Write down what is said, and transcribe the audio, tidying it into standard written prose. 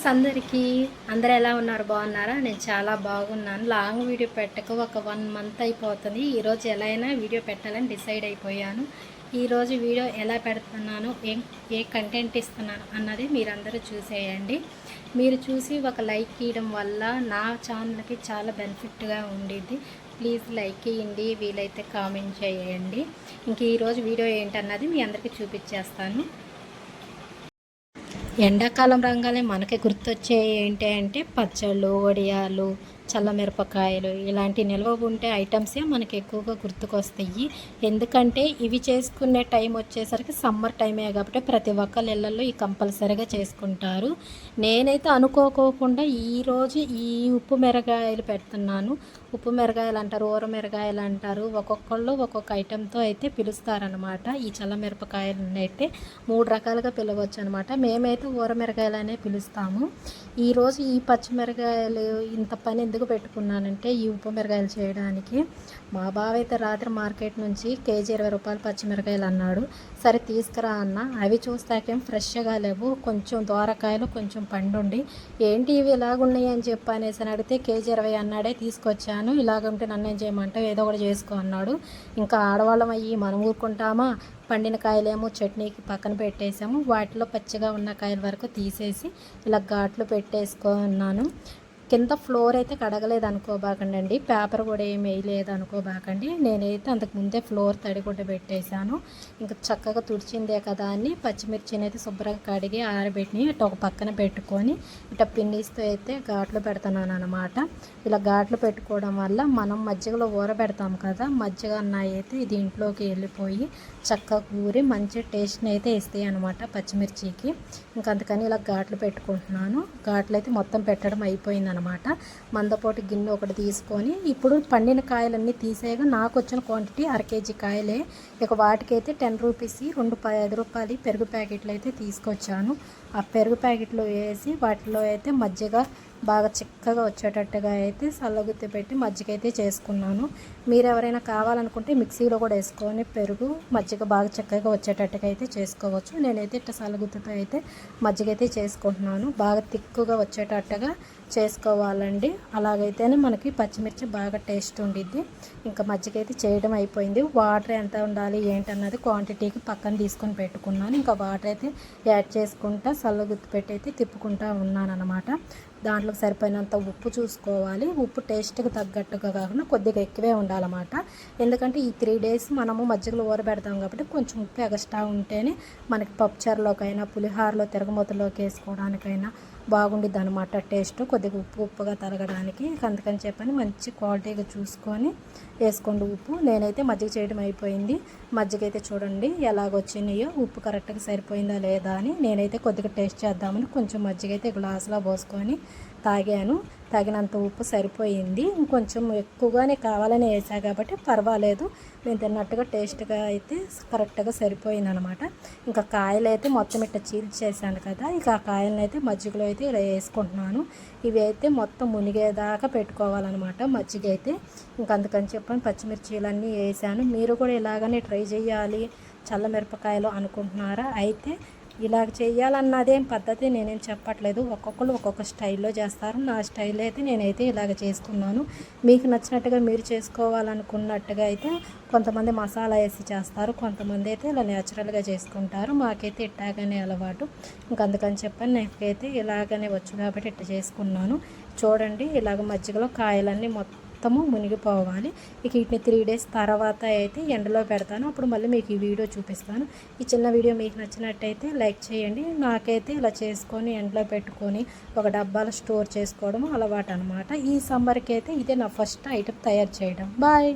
Friends అందరూ ఎలా ఉన్నారు? బాగున్నారా? నేను చాలా బాగున్నాను. లాంగ్ వీడియో పెట్టక ఒక 1 మంత్ అయిపోతుంది. ఈరోజు ఎలా అయినా వీడియో పెట్టాలని డిసైడ్ అయిపోయాను. ఈరోజు వీడియో ఎలా పెడుతున్నాను, ఏ కంటెంట్ ఇస్తున్నాను అన్నది మీరందరూ చూసేయండి. మీరు చూసి ఒక లైక్ ఇవ్వడం వల్ల నా ఛానల్కి చాలా బెనిఫిట్గా ఉండేది. ప్లీజ్ లైక్ ఇవ్వండి, వీలైతే కామెంట్ చేయండి. ఇంక ఈరోజు వీడియో ఏంటన్నది మీ అందరికీ చూపించేస్తాను. ఎండాకాలం రంగాలే మనకి గుర్తొచ్చే ఏంటి అంటే పచ్చళ్ళు, వడియాలు, చల్లమిరపకాయలు ఇలాంటి నిల్వ ఉంటే ఐటమ్సే మనకి ఎక్కువగా గుర్తుకొస్తాయి. ఎందుకంటే ఇవి చేసుకునే టైం వచ్చేసరికి సమ్మర్ టైమే కాబట్టి ప్రతి ఒక్కళ్ళ ఇళ్ళల్లో ఈ కంపల్సరీగా చేసుకుంటారు. నేనైతే అనుకోకుండా ఈరోజు ఈ ఉప్పు మిరగాయలు పెడుతున్నాను. ఉప్పు మిరగాయలు అంటారు, ఊర మిరగాయలు అంటారు, ఒక్కొక్కళ్ళు ఒక్కొక్క ఐటెంతో అయితే పిలుస్తారనమాట. ఈ చల్లమిరపకాయలను అయితే 3 రకాలుగా పిలవచ్చు అనమాట. మేమైతే ఊర మిరగాయలనే పిలుస్తాము. ఈరోజు ఈ పచ్చిమిరకాయలు ఇంత పని ఎందుకు పెట్టుకున్నానంటే ఈ ఉప్పు మిరగాయలు చేయడానికి. మా బావ అయితే రాత్రి మార్కెట్ నుంచి కేజీ 20 రూపాయలు పచ్చిమిరకాయలు అన్నాడు. సరే తీసుకురా అన్న. అవి చూస్తాకేం ఫ్రెష్గా లేవు, కొంచెం దోరకాయలు కొంచెం పండుండి ఏంటి ఇవి ఇలాగున్నాయి అని చెప్పి అనేసి అడిగితే కేజీ 20 అన్నాడే తీసుకొచ్చాను. ఇలాగంటే నన్ను ఏం చేయమంటావు, ఏదో ఒకటి చేసుకో అన్నాడు. ఇంకా ఆడవాళ్ళం అయ్యి మనం ఊరుకుంటామా? పండిన కాయలేమో చట్నీకి పక్కన పెట్టేసాము. వాటిలో పచ్చిగా ఉన్న కాయల వరకు తీసేసి ఇలా ఘాట్లు పెట్టేసుకున్నాను. కింద ఫ్లోర్ అయితే కడగలేదు అనుకోబాకండి, పేపర్ కూడా ఏమి వేయలేదు అనుకోబాకండి. నేనైతే అంతకుముందే ఫ్లోర్ తడిగుడ్డ పెట్టేశాను. ఇంకా చక్కగా తుడిచిందే కదా అని పచ్చిమిర్చిని అయితే శుభ్రంగా కడిగి ఆరబెట్టి ఇటు ఒక పక్కన పెట్టుకొని ఇట్లా పిన్నీస్తో అయితే ఘాట్లు పెడుతున్నాను అనమాట. ఇలా ఘాట్లు పెట్టుకోవడం వల్ల మనం మజ్జిగలో ఊరబెడతాం కదా, మజ్జిగ అన్నవి అయితే దీంట్లోకి వెళ్ళిపోయి చక్కగా కూరి మంచి టేస్ట్ని అయితే ఇస్తాయి అనమాట పచ్చిమిర్చికి. ఇంకా అందుకని ఇలా ఘాట్లు పెట్టుకుంటున్నాను. ఘాట్లు అయితే మొత్తం పెట్టడం అయిపోయింది అనమాట. మందపోటి గిన్నె ఒకటి తీసుకొని ఇప్పుడు పండిన కాయలన్నీ తీసేయగా నాకు వచ్చిన క్వాంటిటీ 1/2 కేజీ కాయలే. ఇక వాటికైతే 10 రూపీస్ 5 రూపాయలు పెరుగు ప్యాకెట్లు అయితే తీసుకొచ్చాను. ఆ పెరుగు ప్యాకెట్లో వేసి వాటిలో అయితే మజ్జిగ బాగా చిక్కగా వచ్చేటట్టుగా అయితే సల్లగుత్తి పెట్టి మజ్జిగ అయితే చేసుకున్నాను. మీరు ఎవరైనా కావాలనుకుంటే మిక్సీలో కూడా వేసుకొని పెరుగు మజ్జిగ బాగా చిక్కగా వచ్చేటట్టుగా అయితే చేసుకోవచ్చు. నేనైతే ఇట్లా సల్లగుత్తితో అయితే మజ్జిగ అయితే చేసుకుంటున్నాను. బాగా తిక్కుగా వచ్చేటట్టుగా చేసుకోవాలండి. అలాగైతేనే మనకి పచ్చిమిర్చి బాగా టేస్ట్ ఉండిద్ది. ఇంకా మజ్జిగ అయితే చేయడం అయిపోయింది. వాటర్ ఎంత ఉండాలి ఏంటన్నది క్వాంటిటీకి పక్కన తీసుకొని పెట్టుకున్నాను. ఇంకా వాటర్ అయితే యాడ్ చేసుకుంటా సల్లగుత్తి పెట్టి అయితే తిప్పుకుంటా ఉన్నాను అనమాట. దాంట్లోకి సరిపోయినంత ఉప్పు చూసుకోవాలి. ఉప్పు టేస్ట్కి తగ్గట్టుగా కాకుండా కొద్దిగా ఎక్కువే ఉండాలన్నమాట. ఎందుకంటే ఈ 3 days మనము మజ్జిగలో ఊరబెడతాం కాబట్టి కొంచెం ఉప్పు ఎక్స్ట్రా ఉంటేనే మనకి పప్పుచారులోకైనా పులిహారలో తిరగమూతలోకి వేసుకోవడానికైనా బాగుండిద్ది అనమాట. టేస్ట్ కొద్దిగా ఉప్పుగా తరగడానికి. అందుకని చెప్పని మంచి క్వాలిటీగా చూసుకొని వేసుకోండి ఉప్పు. నేనైతే మజ్జిగ చేయడం అయిపోయింది. మజ్జిగ అయితే చూడండి ఎలాగొచ్చినాయో, ఉప్పు కరెక్ట్గా సరిపోయిందా లేదా అని. నేనైతే కొద్దిగా టేస్ట్ చేద్దామని కొంచెం మజ్జిగ అయితే గ్లాసులో పోసుకొని తాగాను. తగినంత ఉప్పు సరిపోయింది. ఇంకొంచెం ఎక్కువగానే కావాలని వేసా కాబట్టి పర్వాలేదు. నేను తిన్నట్టుగా టేస్ట్గా అయితే కరెక్ట్గా సరిపోయింది అనమాట. ఇంకా కాయలు అయితే మొత్తం ఇట్లా చీల్చేసాను కదా, ఇక ఆ కాయలను అయితే మజ్జిగలో అయితే ఇలా వేసుకుంటున్నాను. ఇవి అయితే మొత్తం మునిగేదాకా పెట్టుకోవాలన్నమాట మజ్జిగ అయితే. ఇంకా అందుకని చెప్పని పచ్చిమిర్చీలన్నీ వేసాను. మీరు కూడా ఇలాగనే ట్రై చేయాలి చల్లమిరపకాయలు అనుకుంటున్నారా? అయితే ఇలాగ చేయాలన్నదేం పద్ధతి నేనేం చెప్పట్లేదు. ఒక్కొక్కరు ఒక్కొక్క స్టైల్లో చేస్తారు. నా స్టైల్ అయితే నేనైతే ఇలాగ చేసుకున్నాను. మీకు నచ్చినట్టుగా మీరు చేసుకోవాలనుకున్నట్టుగా అయితే కొంతమంది మసాలా వేసి చేస్తారు, కొంతమంది అయితే ఇలా న్యాచురల్గా చేసుకుంటారు. మాకైతే ఇట్టాగానే అలవాటు. ఇంకా అందుకని చెప్పని నాకైతే ఇలాగనే వచ్చు కాబట్టి ఇట్లా చేసుకున్నాను. చూడండి ఇలాగ మజ్జిగలో కాయలన్నీ మొత్తము మునిగిపోవాలి. ఇక వీటిని 3 days తర్వాత అయితే ఎండలో పెడతాను. అప్పుడు మళ్ళీ మీకు ఈ వీడియో చూపిస్తాను. ఈ చిన్న వీడియో మీకు నచ్చినట్టయితే లైక్ చేయండి. నాకైతే ఇలా చేసుకొని ఎండలో పెట్టుకొని ఒక డబ్బాలో స్టోర్ చేసుకోవడం అలవాటు అనమాట. ఈ సమ్మర్కి అయితే ఇదే నా ఫస్ట్ ఐటెం తయారు చేయడం. బాయ్.